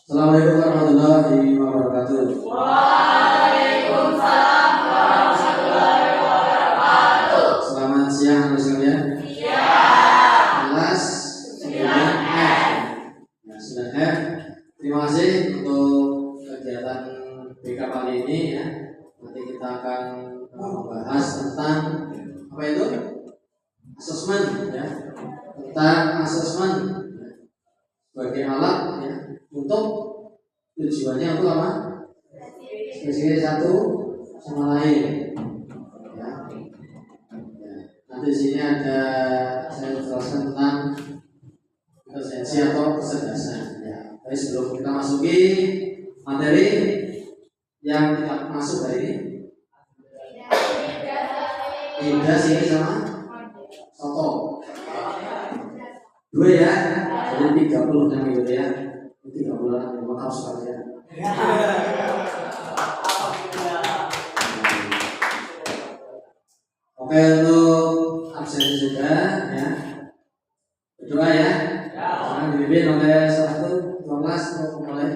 Assalamualaikum warahmatullahi wabarakatuh. Waalaikumsalam warahmatullahi wabarakatuh. Selamat siang anak sekalian. Siang. Kelas 9F. Nah, 9F. Terima kasih untuk kegiatan BK kali ini ya. Nanti kita akan membahas tentang apa itu? Asesmen ya. Tentang asesmen sebagai alat ya untuk tujuannya untuk apa? Spesifikasi satu sama lain. Ya. Nanti di sini ada saya jelaskan tentang intelijensi atau kecerdasan. Ya. Tapi sebelum kita masuki materi yang kita masuk hari ini, tidak sini sama soto. Dua ya, jadi 30 yang gitu ya. 30 maaf sekalian. Oke, untuk absen juga ya. Berdoa ya. Jangan dibimbing oleh salah satu ketua kelas untuk mulai.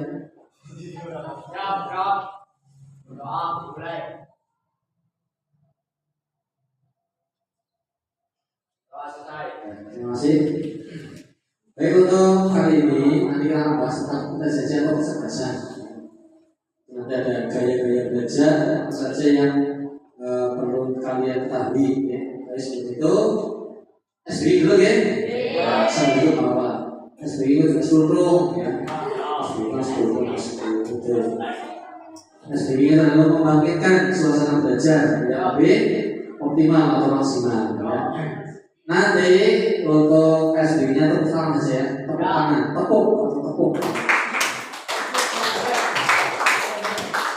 Berdoa mulai. Doa selesai. Terima kasih. Baik, untuk kali ini nanti kita akan bahas tentang intelijensi atau kecerdasan. Nanti ada gaya-gaya belajar apa saja yang perlu kalian ketahui ya. Jadi sebelum itu SBI dulu ya. Sambil dulu nggak apa-apa. SBI itu juga seluruh ya. SBI itu seluruh betul. SBI itu adalah membangkitkan suasana belajar yang lebih optimal atau maksimal ya. Nanti untuk SBI-nya tepuk tangan saja ya. Tepuk tangan, tepuk atau tepuk.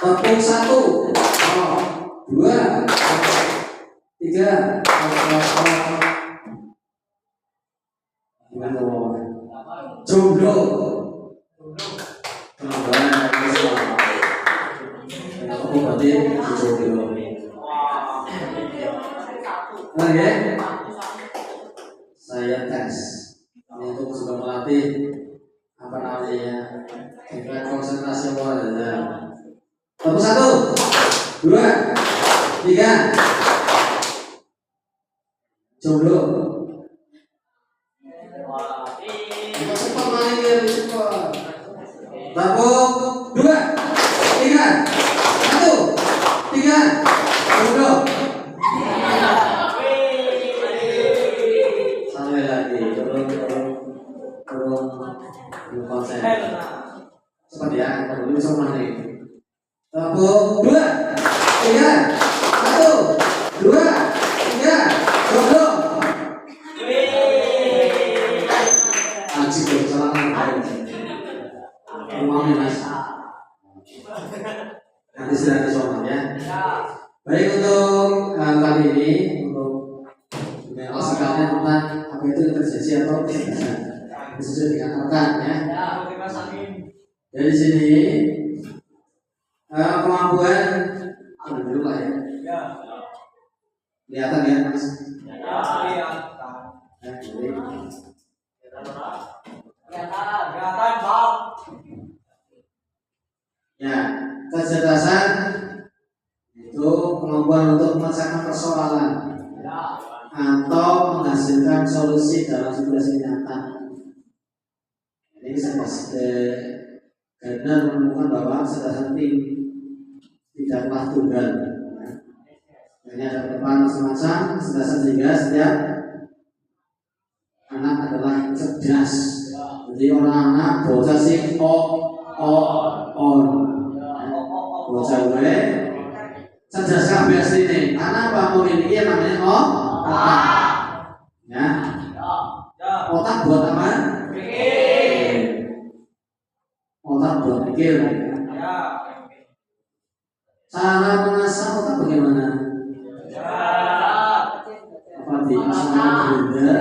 Tepuk 1, 2, 3. Gimana mau? Jomblo. Kenapa? Tepuk berarti jomblo. Oke. Saya tes ini untuk sudah melatih apa namanya tingkat konsentrasi awal ya. Tepuk 1, 2, 3. Jomblo. Cepat main cepat. Tepuk 2, 3, 1, 3. Jomblo. Konsen. Cepat ya, kita dulu sama nih. Tepuk 2, 3, 1, 2, 3. Jomblo. Anjing berjalan. Rumahnya mas. Nanti sudah disoal ya. Baik, untuk kali ini untuk menjelaskan tentang apa itu intelijensi atau kecerdasan. Sesuai dengan rekan ya. Dari sini kemampuan dulu lah ya. Kelihatan ya mas? Kelihatan bang. Ya, kecerdasan itu kemampuan untuk memecahkan persoalan atau menghasilkan solusi dalam situasi nyata. Ini karena menemukan bahwa kecerdasan tidaklah tunggal. Ini ada perubahan macam-macam kecerdasan sehingga setiap anak adalah cerdas. Jadi orang-anak bocah sing on bocah gue cerdas kabeh asline. Karena apa memiliki yang namanya otak. Ya. Otak buat apa? Otak buat pikir. Cara mengasah otak bagaimana? Apa di asal belajar?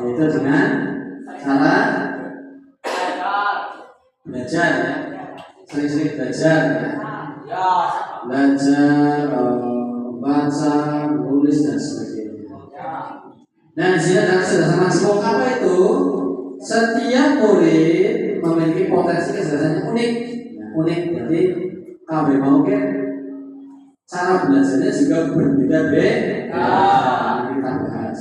Itu dengan cara belajar ya. Sering-sering belajar ya. Belajar, baca, menulis dan sebagainya. Dan di sini ada kecerdasan maksimum apa itu? setiap murid memiliki potensi kecerdasan yang unik. Unik berarti KB mau kan cara belajarnya juga berbeda-beda. Kita bahas.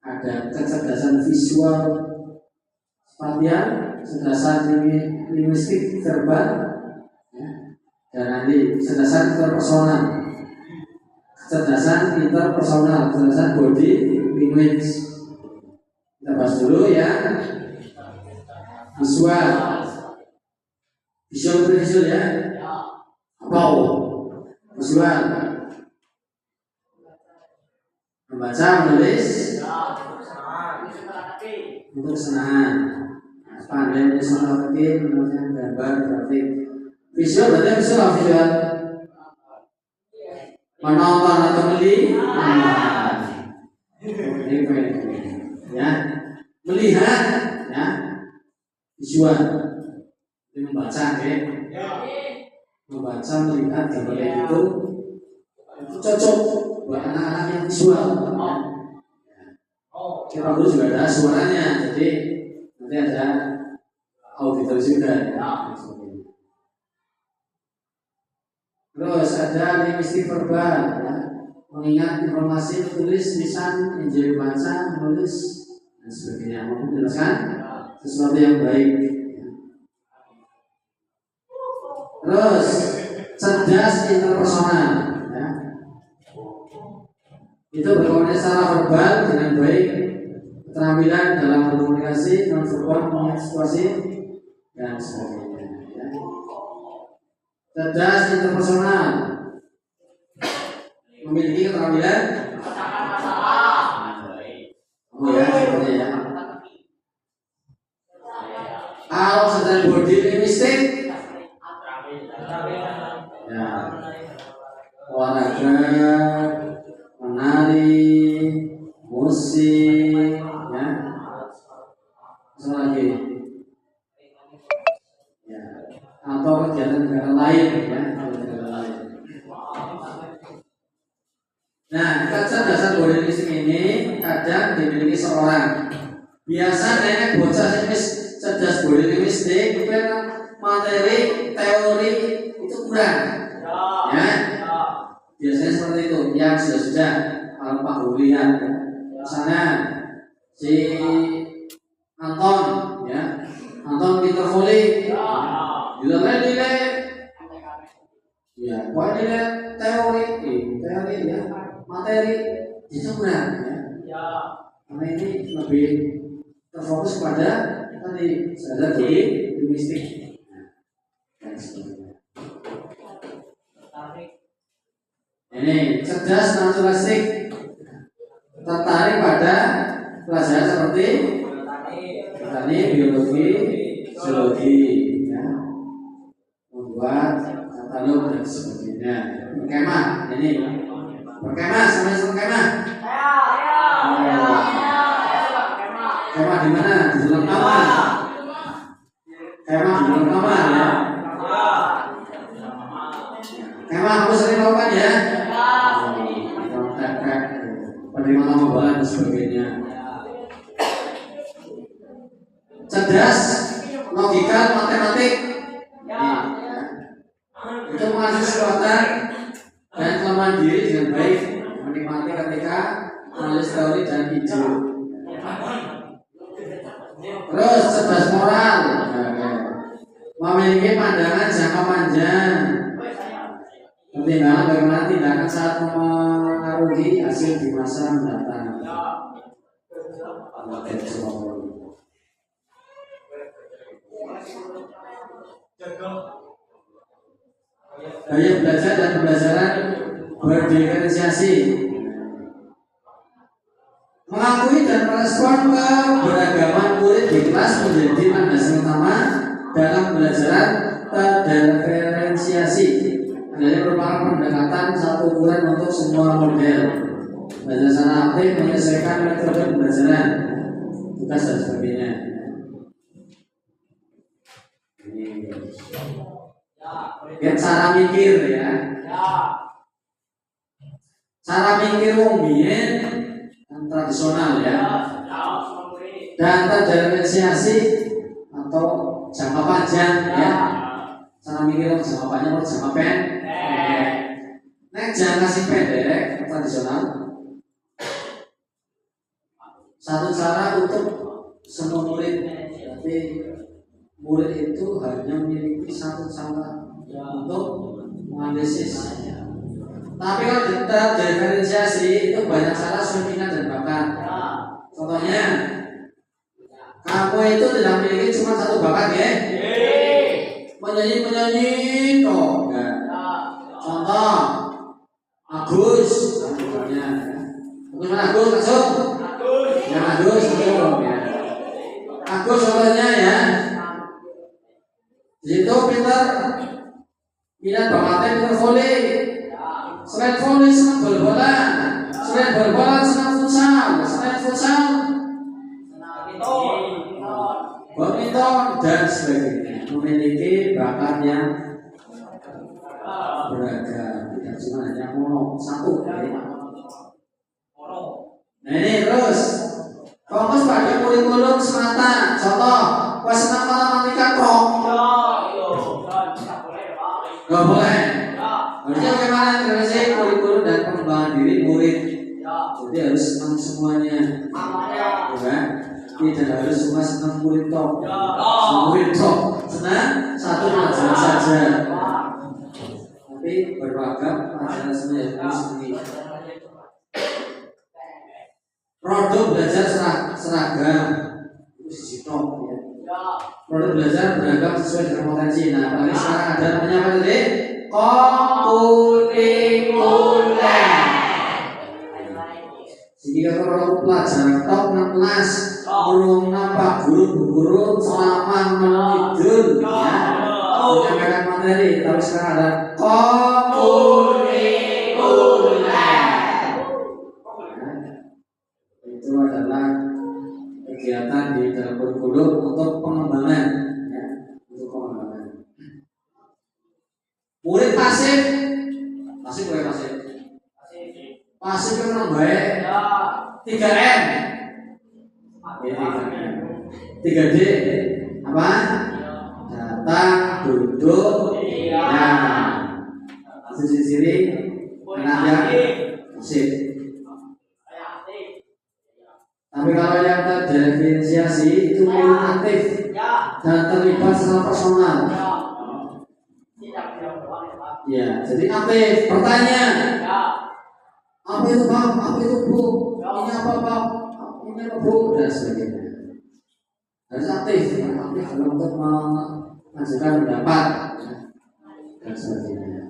Ada kecerdasan visual spasial, kecerdasan linguistik verbal, ya. Dan nanti kecerdasan interpersonal, kecerdasan interpersonal, kecerdasan body language. Kita bahas dulu ya. Visual, visual ya. Apa? Visual, membaca, menulis, untuk kesenangan. Pandai menulis kaki, menuliskan gambar, grafik. Visual berarti visual. Menonton atau melihat. Ya, melihat, ya, visual. Ini membaca, ya. Membaca, melihat gambar itu cocok buat anak-anak yang visual. Kita dulu juga ada suaranya, jadi nanti ada auditor juga. Terus ada linguistik verbal, ya. Mengingat informasi, tulis, lisan, menjadi baca, menulis, dan sebagainya. Mau menjelaskan sesuatu yang baik. Terus cerdas interpersonal, ya. Itu berkomunikasi secara verbal dengan baik, keterampilan dalam berkomunikasi, non-verbal, mengekspresi, dan sebagainya. Ya. Cerdas interpersonal, memiliki keterampilan. Oh ya, seperti ya. Kalau sedang body linguistik, ya, olahraga, menari, musik, ya, apa lagi, ya, atau kegiatan lain, ya, kegiatan lain. Nah, kecerdasan body linguistik ini kadang dimiliki seorang. Biasanya bocah yang cerdas body linguistik itu materi teori itu kurang, ya. Biasanya seperti itu. Yang sudah kalau Pak Guru lihat, ya. Misalnya si Anton, ya, Anton Peter Foley, nilai, ya, nilai teori, ya, materi itu kurang, ya. Karena ini lebih terfokus pada tadi sadar di linguistik. Ini cerdas naturalistik, tertarik pada pelajaran seperti botani, biologi, zoologi, ya. Membuat katalog dan sebagainya. Berkemah, ini berkemah, sama berkemah. Kemah di mana? Di dalam kamar. Kemah di dalam kamar, ya. Kemah kamu sering lakukan, ya. Penerima tambahan dan sebagainya. Cerdas, logika, matematik, itu mengasih kekuatan dan kelemahan diri dengan baik, menikmati ketika menulis teori dan ide. Terus cerdas moral, memiliki pandangan jangka panjang, pertimbangan bagaimana tindakan saat mengaruhi hasil di masa mendatang. Gaya belajar dan pembelajaran berdiferensiasi, mengakui dan merespon keberagaman murid di kelas menjadi landasan utama dalam pembelajaran terdiferensiasi. Adanya merupakan pendekatan satu ukuran untuk semua model. Belajar secara aktif menyesuaikan metode pembelajaran, tugas dan sebagainya. Ini cara mikir, ya. Cara mikir wong biyen yang tradisional, ya. dan terdiferensiasi atau jangka panjang ya. Cara mikir jangka panjang atau jangka pendek. Nek jangka si pendek tradisional, satu cara untuk semua murid, tapi murid itu hanya memiliki satu cara untuk menganalisis. Tapi kalau kita diferensiasi itu banyak cara minat dan bakat. Contohnya, kamu itu tidak memiliki cuma satu bakat ya, penyanyi toh enggak. Contoh Agus, contohnya Agus mana Agus langsung, ya Agus langsung ya. Agus contohnya ya, di situ pintar minat bakatnya pintar volley. Selain volley senang bola, selain bola senang futsal, selain futsal badminton dan sebagainya. Memiliki bakat yang beragam, tidak cuma hanya mono satu. Nah ini terus fokus pada kurikulum semata. Contoh, pas senang matematika kok nggak boleh. Harusnya bagaimana integrasi kurikulum dan pengembangan diri murid. Jadi harus senang semuanya, bukan? Tidak harus cuma senang murid tok. Murid tok senang satu pelajaran saja, tapi beragam pelajaran semuanya harus sendiri. Produk belajar seragam itu sisi top ya. Produk belajar beragam sesuai dengan potensi. Nah, apalagi sekarang ada namanya apa tadi? Kurikuler. Sehingga kalau pelajaran top 16 urung nampak guru selama menidul ya menyampaikan materi, tapi sekarang ada kurikuler. Itu adalah kegiatan di dalam kurikulum untuk pengembangan ya, untuk pengembangan. Murid pasif boleh pasif. Pasif itu memang baik. 3M. 3D apa? Datang, duduk, ya. Sisi-sisi enak ya, pasif. Tapi kalau yang terdiferensiasi itu murid aktif dan terlibat secara personal. Ya, jadi aktif. Pertanyaan. Apa itu Pak? Apa itu Bu? Ini apa Pak? Ini apa Bu? Dan sebagainya. Harus aktif dalam untuk mengajukan pendapat dan sebagainya.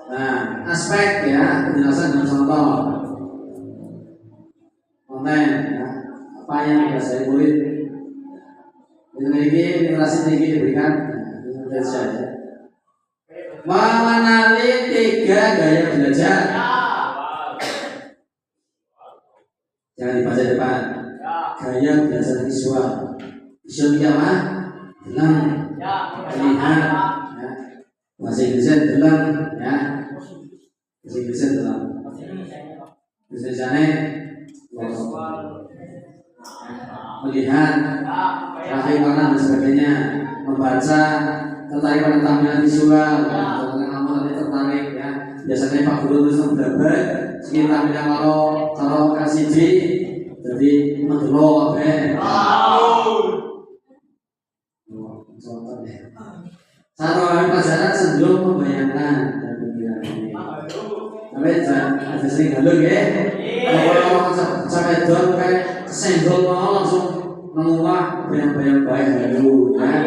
Nah, aspek ya penjelasan dan contoh konten ya, apa yang dikuasai murid. Memiliki literasi tinggi diberikan Indonesia ya. Mengenali 3 gaya belajar. Jangan dibaca depan. Gaya belajar visual. Visual itu apa? Dalam melihat. Ya. Bahasa Inggrisnya dalam ya. Bahasa Inggrisnya dalam. Biasanya melihat, grafik warna dan sebagainya, membaca, tertarik pada tampilan visual, kamu nanti tertarik ya. Biasanya Pak Guru terus mendapat sedikit tampilan kalau kasih jadi mendelok contoh ya. Satu pelajaran cenderung membayangkan dan pikiran ini. Tapi jangan sering halus ya. Kalau sampai don kayak kesenggol mau langsung menguah bayang-bayang baik halu ya.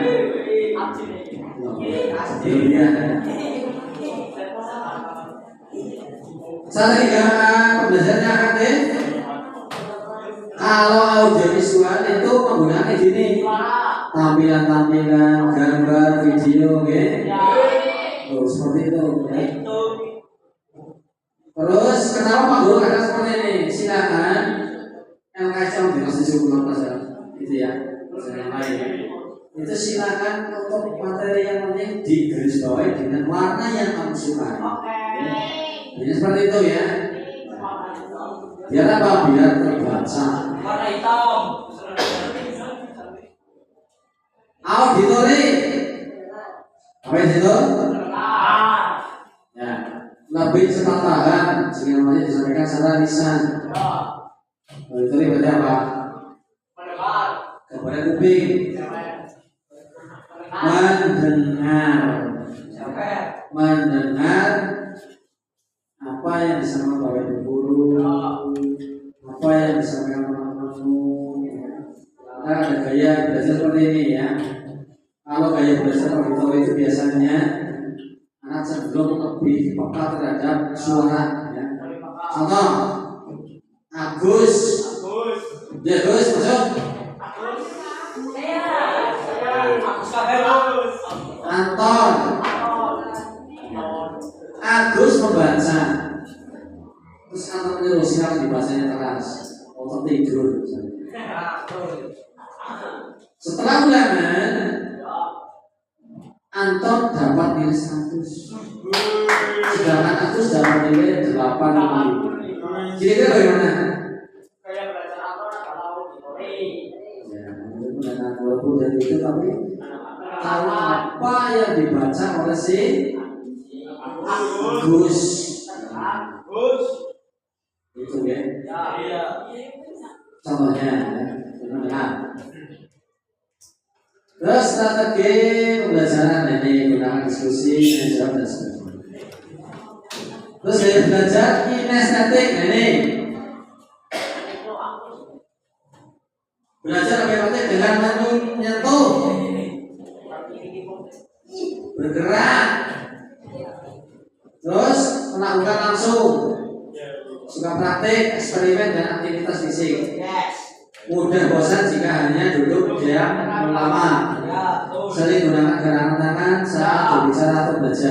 Salah 3 pembelajarannya aktif. Kalau audiovisual itu penggunaannya gini, tampilan-tampilan, gambar, video, tuh seperti itu. Terus kenapa Pak Guru ada seperti ini? Silakan LKS yang dikasih cukup pelajaran itu ya, pelajaran yang lain. Itu silakan untuk materi yang penting digarisbawahi dengan warna yang kamu sukai. Jadi seperti itu ya. Biar apa? Biar terbaca. Warna hitam. Auditori. Apa itu? Mendengar. Ya, lebih cepat tahan sehingga namanya disampaikan secara lisan. Ya. Auditori berarti apa? Mendengar. Kepada kuping. Mendengar. Mendengar apa yang disampaikan oleh ibu guru, apa yang disampaikan teman-temanmu. Kita ada gaya belajar seperti ini ya. Kalau gaya belajar auditori itu biasanya anak cenderung lebih peka terhadap suara ya. Contoh Agus, ya Gus masuk. Anton, Agus membaca. Terus Anton menyuruh siapa dibacanya keras, mau tertidur. Setelah ulangan, Anton dapat nilai 100, sedangkan Agus dapat nilai 85. Kira-kira bagaimana? Kayak belajar Anton adalah auditori. Ya, walaupun dari itu tapi tahu apa yang dibaca oleh si Agus. Itu ya. Iya. Contohnya ya. Terus strategi pembelajaran ini gunakan diskusi, menjawab dan sebagainya. Terus saya belajar kinestetik ini. Belajar apa dengan menyentuh, bergerak, terus melakukan langsung, suka praktik, eksperimen dan aktivitas fisik. Mudah bosan jika hanya duduk diam lama. Sering gunakan gerakan tangan saat berbicara atau belajar.